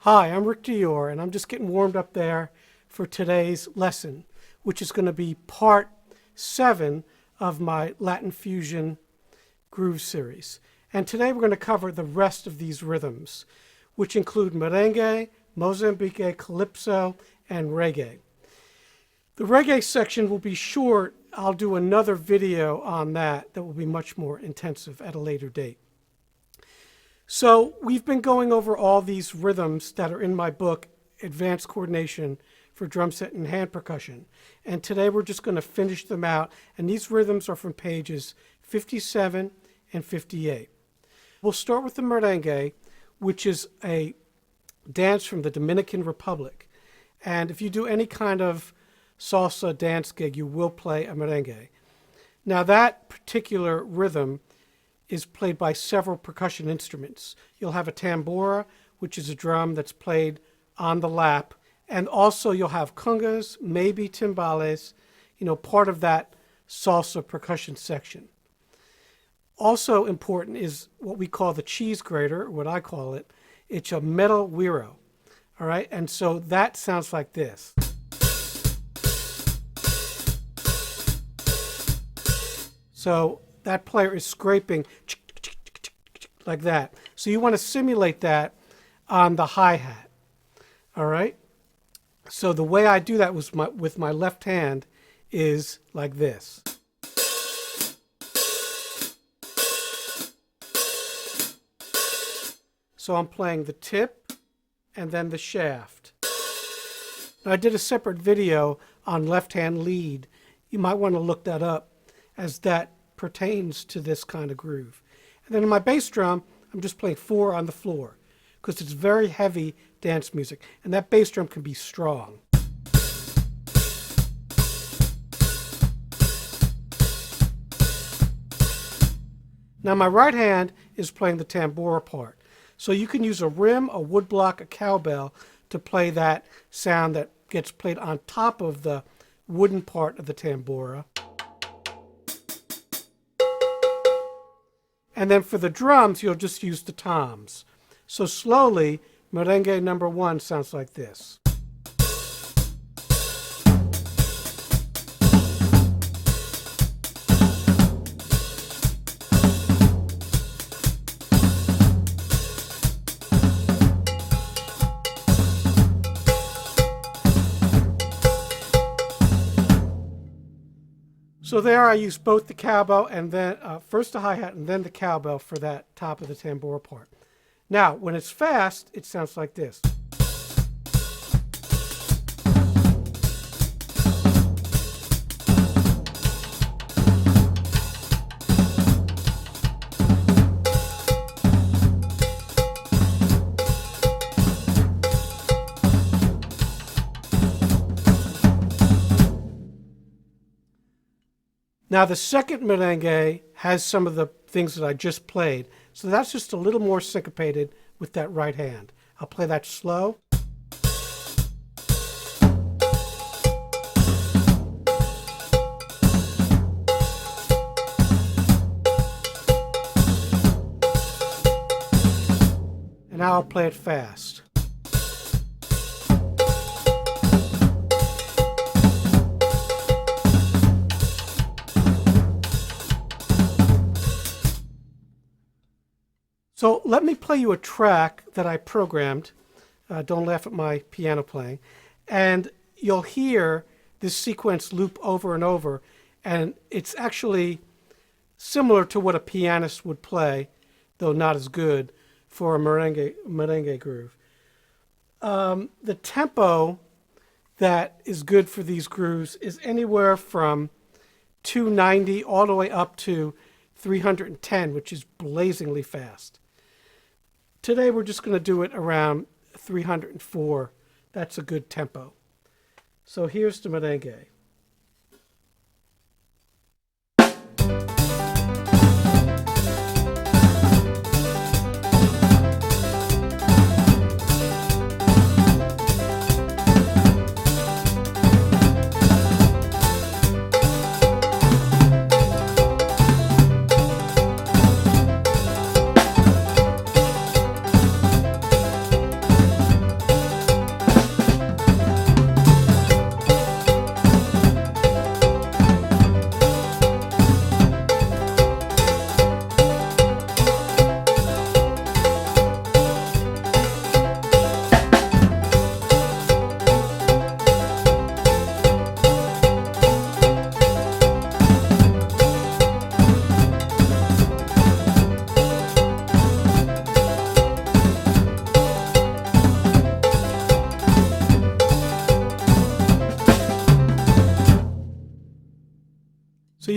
Hi, I'm Rick J.C.R, and I'm just getting warmed up there for today's lesson, which is going to be part 7 of my Latin Fusion Groove series. And today we're going to cover the rest of these rhythms, which include merengue, Mozambique, Calypso, and reggae. The reggae section will be short. I'll do another video on that will be much more intensive at a later date. So we've been going over all these rhythms that are in my book, Advanced Coordination for Drum Set and Hand Percussion. And today we're just going to finish them out. And these rhythms are from pages 57 and 58. We'll start with the merengue, which is a dance from the Dominican Republic. And if you do any kind of salsa dance gig, you will play a merengue. Now that particular rhythm is played by several percussion instruments. You'll have a tambora, which is a drum that's played on the lap, and also you'll have congas, maybe timbales, part of that salsa percussion section. Also important is what we call the cheese grater, or what I call it. It's a metal güiro, all right? And so that sounds like this. So that player is scraping like that. So you want to simulate that on the hi-hat. All right? So the way I do that with my left hand is like this. So I'm playing the tip and then the shaft. Now I did a separate video on left-hand lead. You might want to look that up, as that pertains to this kind of groove. And then in my bass drum, I'm just playing 4 on the floor because it's very heavy dance music, and that bass drum can be strong. Now my right hand is playing the tambora part. So you can use a rim, a woodblock, a cowbell to play that sound that gets played on top of the wooden part of the tambora. And then for the drums, you'll just use the toms. So slowly, Merengue Number One sounds like this. So there I use both the cowbell and then first the hi-hat and then the cowbell for that top of the tambora part. Now, when it's fast, it sounds like this. Now the second merengue has some of the things that I just played, so that's just a little more syncopated with that right hand. I'll play that slow. And now I'll play it fast. So let me play you a track that I programmed. Don't laugh at my piano playing. And you'll hear this sequence loop over and over. And it's actually similar to what a pianist would play, though not as good, for a merengue groove. The tempo that is good for these grooves is anywhere from 290 all the way up to 310, which is blazingly fast. Today we're just going to do it around 304. That's a good tempo. So here's the merengue.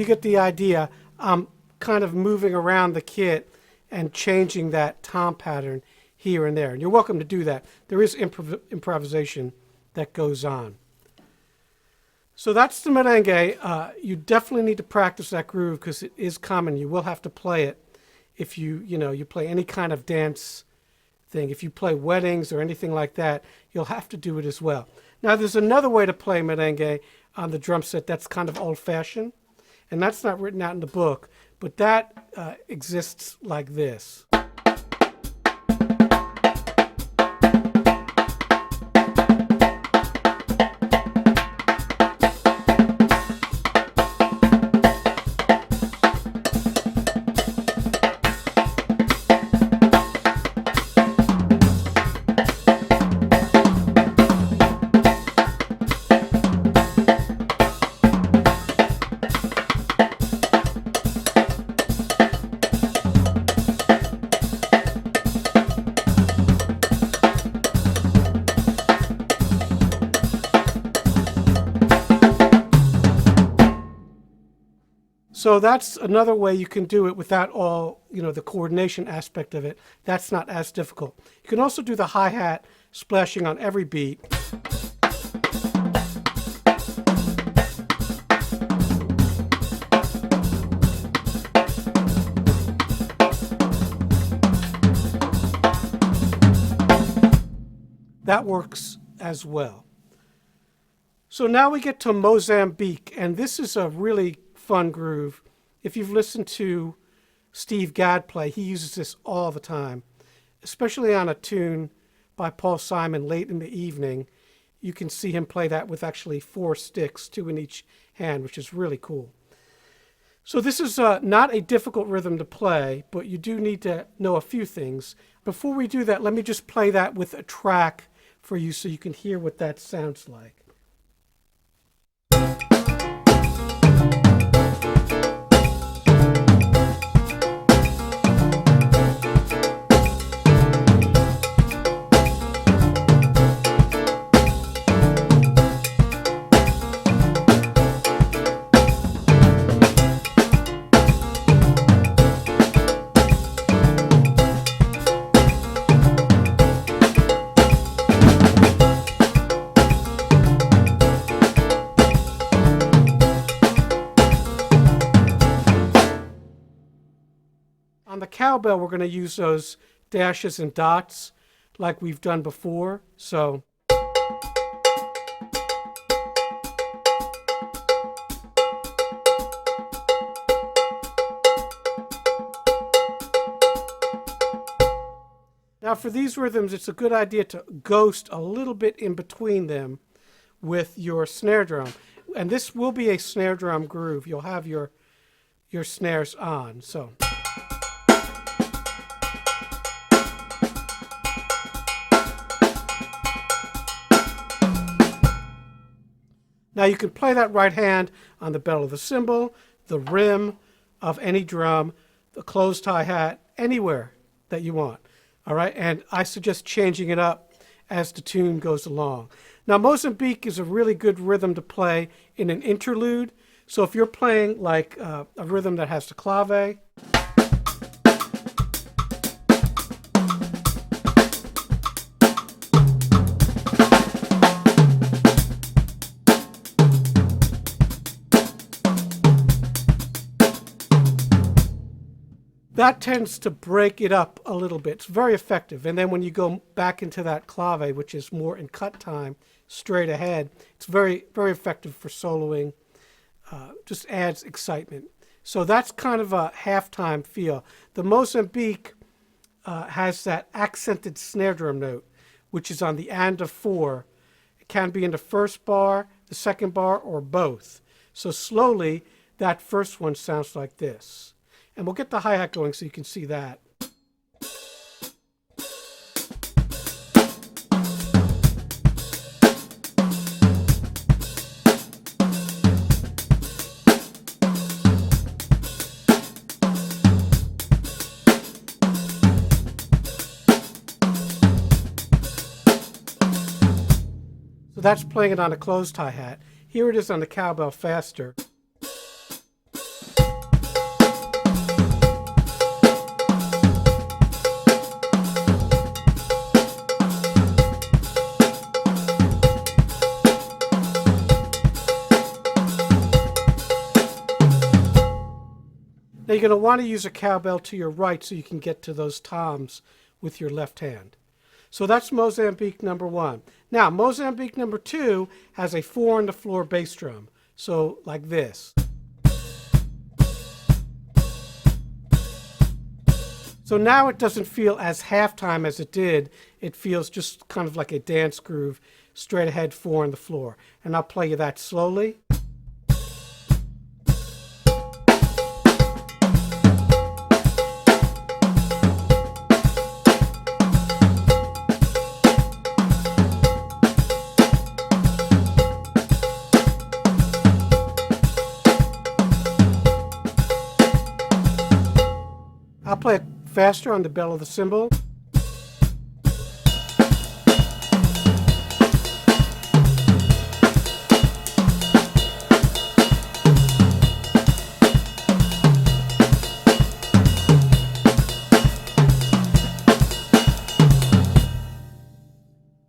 you get the idea. I'm kind of moving around the kit and changing that tom pattern here and there. And you're welcome to do that. There is improvisation that goes on. So that's the merengue. You definitely need to practice that groove because it is common. You will have to play it if you play any kind of dance thing. If you play weddings or anything like that, you'll have to do it as well. Now, there's another way to play merengue on the drum set that's kind of old-fashioned, and that's not written out in the book, but that exists like this. So that's another way you can do it without all, the coordination aspect of it. That's not as difficult. You can also do the hi-hat splashing on every beat. That works as well. So now we get to Mozambique, and this is a really fun groove. If you've listened to Steve Gadd play, he uses this all the time, especially on a tune by Paul Simon, Late in the Evening. You can see him play that with actually 4 sticks, 2 in each hand, which is really cool. So this is not a difficult rhythm to play, but you do need to know a few things. Before we do that, let me just play that with a track for you so you can hear what that sounds like. On the cowbell, we're going to use those dashes and dots like we've done before. So now for these rhythms, it's a good idea to ghost a little bit in between them with your snare drum. And this will be a snare drum groove. You'll have your snares on. So now you can play that right hand on the bell of the cymbal, the rim of any drum, the closed hi-hat, anywhere that you want. All right, and I suggest changing it up as the tune goes along. Now, Mozambique is a really good rhythm to play in an interlude. So if you're playing like a rhythm that has the clave, that tends to break it up a little bit. It's very effective. And then when you go back into that clave, which is more in cut time, straight ahead, it's very, very effective for soloing. Just adds excitement. So that's kind of a halftime feel. The Mozambique has that accented snare drum note, which is on the and of 4. It can be in the first bar, the second bar, or both. So slowly, that first one sounds like this. And we'll get the hi-hat going so you can see that. So that's playing it on a closed hi-hat. Here it is on the cowbell faster. going to want to use a cowbell to your right so you can get to those toms with your left hand. So that's Mozambique number 1. Now, Mozambique number 2 has a 4 on the floor bass drum. So like this. So now it doesn't feel as halftime as it did. It feels just kind of like a dance groove, straight ahead 4 on the floor. And I'll play you that slowly. I'll play it faster on the bell of the cymbal.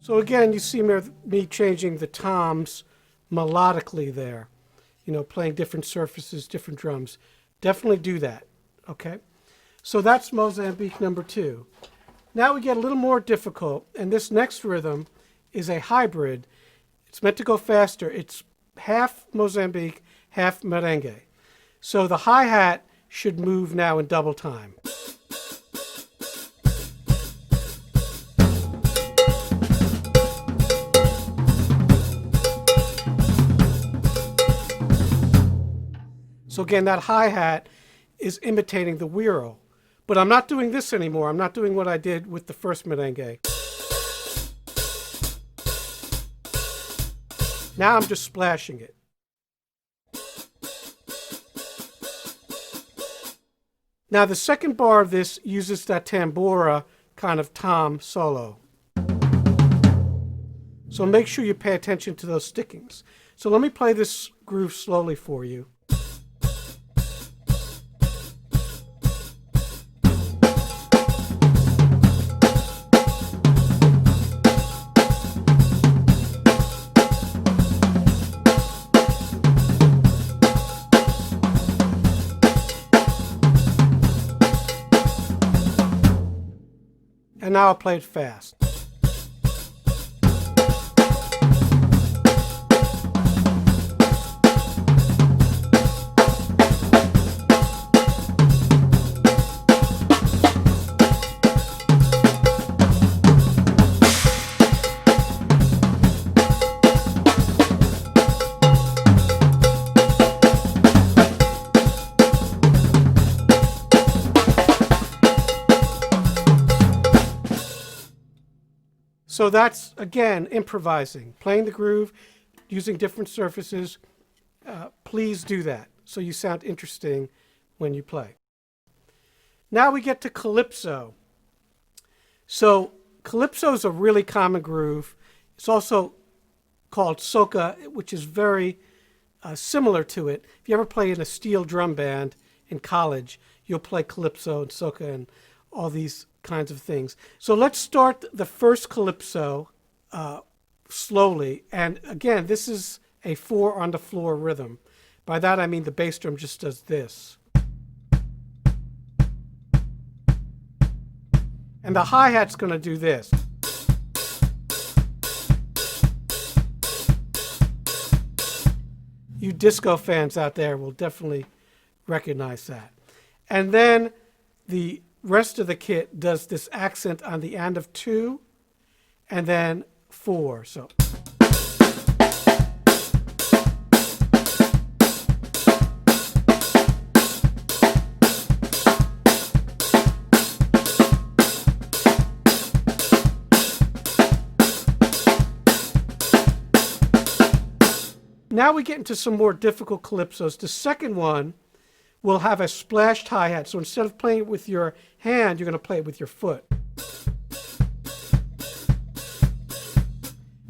So again, you see me changing the toms melodically there, playing different surfaces, different drums. Definitely do that, okay? So that's Mozambique number 2. Now we get a little more difficult, and this next rhythm is a hybrid. It's meant to go faster. It's half Mozambique, half merengue. So the hi-hat should move now in double time. So again, that hi-hat is imitating the whirl. But I'm not doing this anymore. I'm not doing what I did with the first merengue. Now I'm just splashing it. Now the second bar of this uses that tambora kind of tom solo. So make sure you pay attention to those stickings. So let me play this groove slowly for you. And now I'll play it fast. So that's, again, improvising, playing the groove, using different surfaces. Please do that so you sound interesting when you play. Now we get to Calypso. So Calypso is a really common groove. It's also called soca, which is very similar to it. If you ever play in a steel drum band in college, you'll play Calypso and soca and all these kinds of things. So let's start the first Calypso slowly. And again, this is a 4 on the floor rhythm. By that I mean the bass drum just does this. And the hi-hat's going to do this. You disco fans out there will definitely recognize that. And then the rest of the kit does this accent on the end of 2 and then 4. So now we get into some more difficult calypsos. The second one will have a splashed hi-hat. So instead of playing it with your hand, you're going to play it with your foot.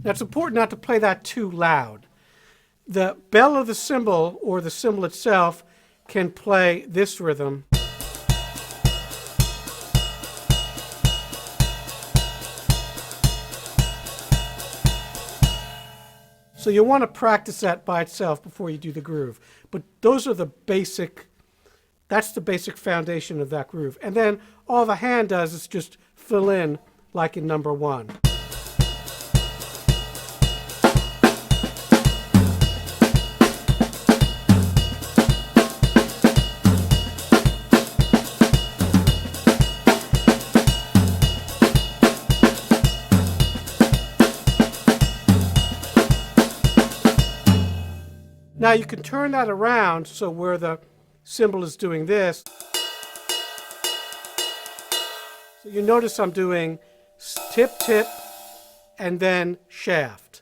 Now it's important not to play that too loud. The bell of the cymbal, or the cymbal itself, can play this rhythm. So you'll want to practice that by itself before you do the groove. But those are the basic That's the basic foundation of that groove. And then all the hand does is just fill in like in number one. Now you can turn that around so where the cymbal is doing this. So you notice I'm doing tip, tip, and then shaft.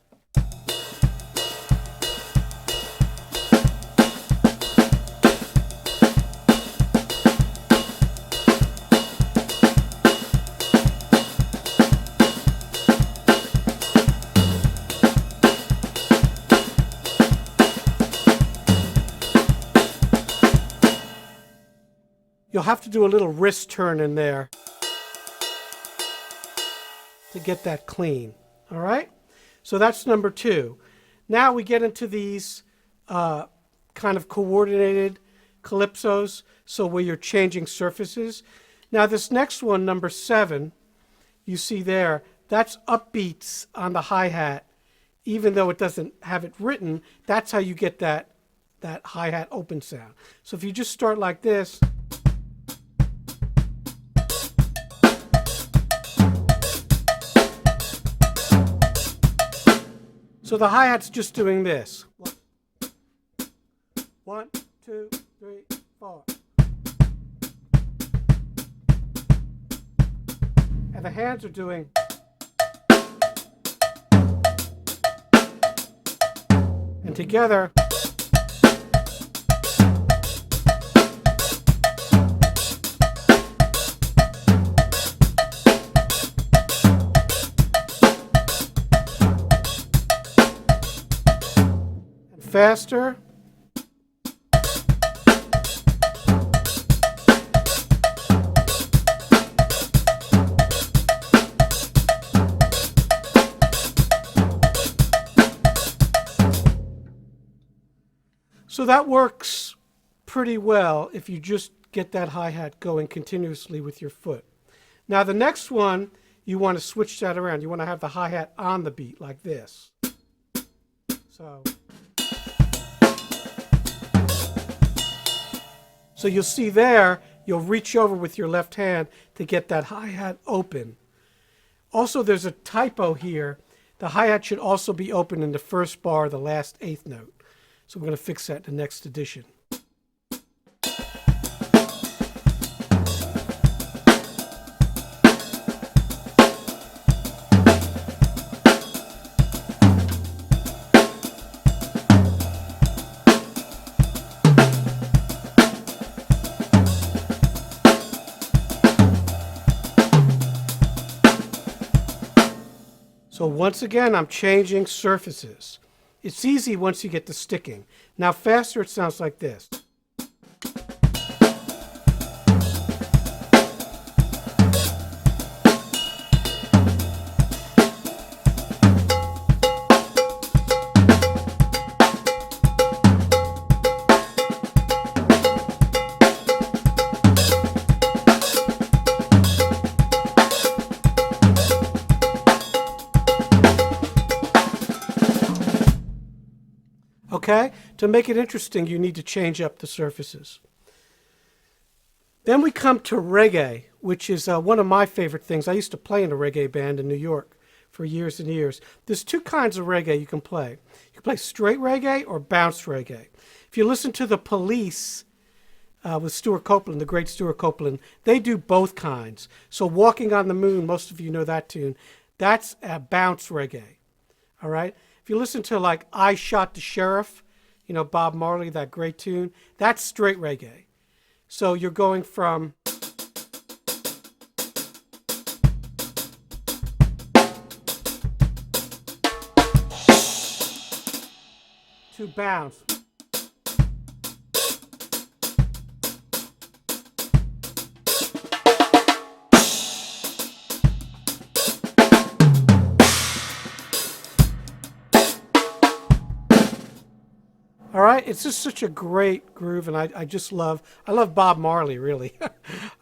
You'll have to do a little wrist turn in there to get that clean. All right? So that's number two. Now we get into these kind of coordinated calypsos, so where you're changing surfaces. Now this next one, number 7, you see there, that's upbeats on the hi-hat. Even though it doesn't have it written, that's how you get that hi-hat open sound. So if you just start like this, so the hi-hat's just doing this. 1, 2, 3, 4. And the hands are doing. And together. Faster. So that works pretty well if you just get that hi-hat going continuously with your foot. Now the next one, you want to switch that around. You want to have the hi-hat on the beat like this. So you'll see there, you'll reach over with your left hand to get that hi-hat open. Also, there's a typo here. The hi-hat should also be open in the first bar, the last 8th note. So we're going to fix that in the next edition. So once again, I'm changing surfaces. It's easy once you get the sticking. Now faster, it sounds like this. Okay? To make it interesting, you need to change up the surfaces. Then we come to reggae, which is one of my favorite things. I used to play in a reggae band in New York for years and years. There's two kinds of reggae you can play. You can play straight reggae or bounce reggae. If you listen to The Police with Stuart Copeland, the great Stuart Copeland, they do both kinds. So Walking on the Moon, most of you know that tune, that's a bounce reggae. All right? If you listen to like I Shot the Sheriff, you know, Bob Marley, that great tune, that's straight reggae. So you're going from to bounce. All right? right, it's just such a great groove, and I love Bob Marley, really.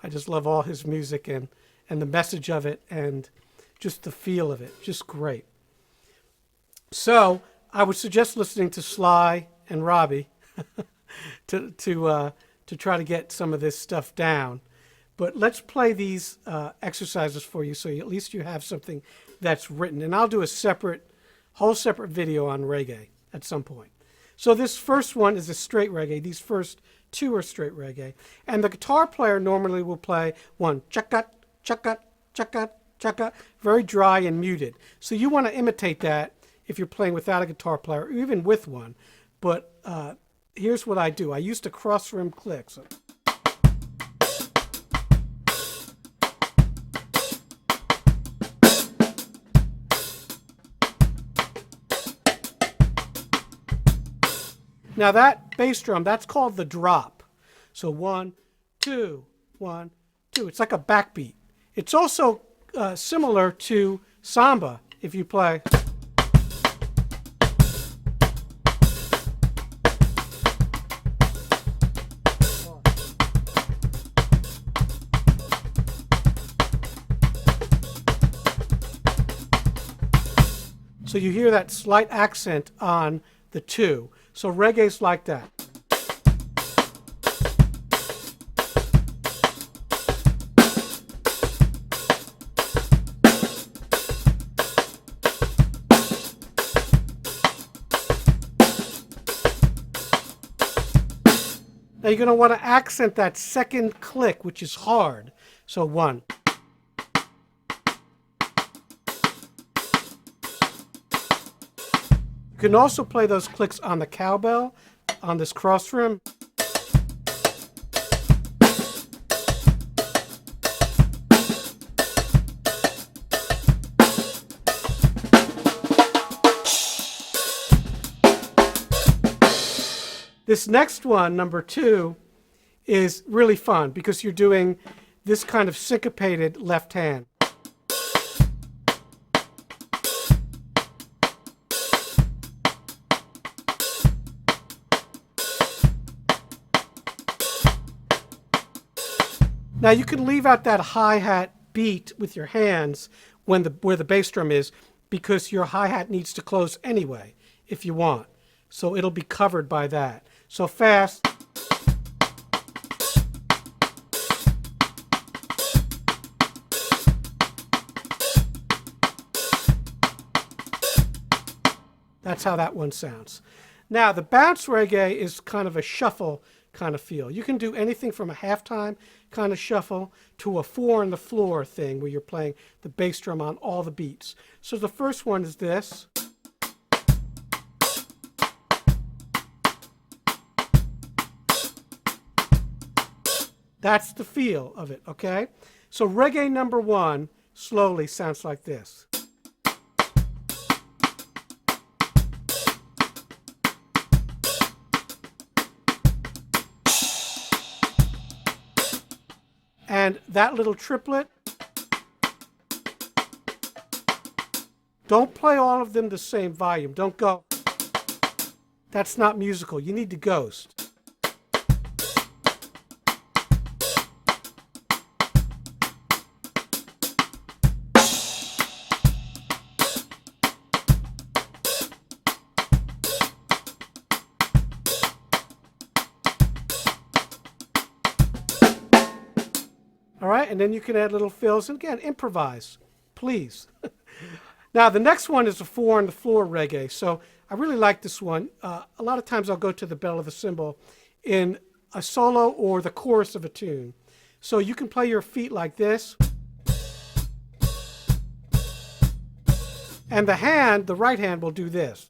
I just love all his music and the message of it and just the feel of it, just great. So I would suggest listening to Sly and Robbie to try to get some of this stuff down. But let's play these exercises for you, so at least you have something that's written. And I'll do a whole separate video on reggae at some point. So this first one is a straight reggae. These first two are straight reggae. And the guitar player normally will play one chakat, chakat, chakat, chakat, very dry and muted. So you want to imitate that if you're playing without a guitar player, or even with one. But here's what I do. I used to cross rim click. So now that bass drum, that's called the drop. So 1, 2, 1, 2. It's like a backbeat. It's also similar to samba if you play. So you hear that slight accent on the 2. So reggae's like that. Now you're going to want to accent that second click, which is hard. So 1. You can also play those clicks on the cowbell, on this cross rim. This next one, number 2, is really fun because you're doing this kind of syncopated left hand. Now you can leave out that hi-hat beat with your hands where the bass drum is, because your hi-hat needs to close anyway if you want. So it'll be covered by that. So fast. That's how that one sounds. Now the bounce reggae is kind of a shuffle kind of feel. You can do anything from a halftime kind of shuffle to a 4 on the floor thing where you're playing the bass drum on all the beats. So the first one is this. That's the feel of it, okay? So reggae number 1 slowly sounds like this. And that little triplet, don't play all of them the same volume. Don't go. That's not musical. You need to ghost. All right, and then you can add little fills. And again, improvise, please. Now, the next one is a 4 on the floor reggae. So I really like this one. A lot of times I'll go to the bell of the cymbal in a solo or the chorus of a tune. So you can play your feet like this. And the right hand will do this.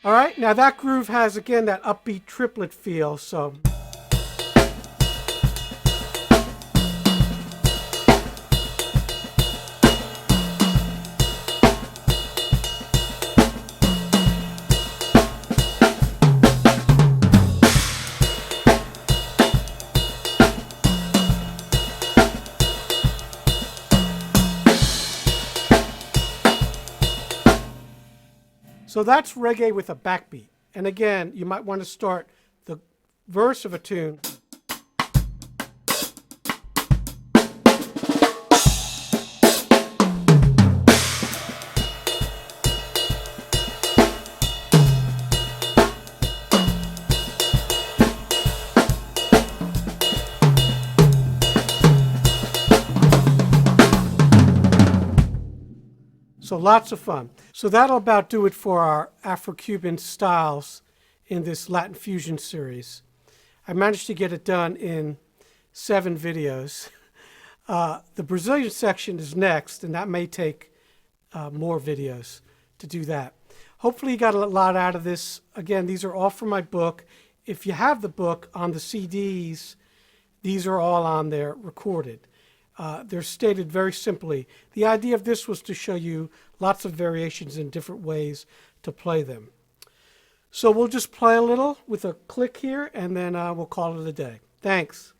All right, now that groove has, again, that upbeat triplet feel, so. So that's reggae with a backbeat. And again, you might want to start the verse of a tune. So lots of fun. So that'll about do it for our Afro-Cuban styles in this Latin fusion series. I managed to get it done in 7 videos. The Brazilian section is next, and that may take more videos to do that. Hopefully you got a lot out of this. Again, these are all from my book. If you have the book on the CDs, these are all on there recorded. They're stated very simply. The idea of this was to show you lots of variations in different ways to play them. So we'll just play a little with a click here, and then we'll call it a day. Thanks.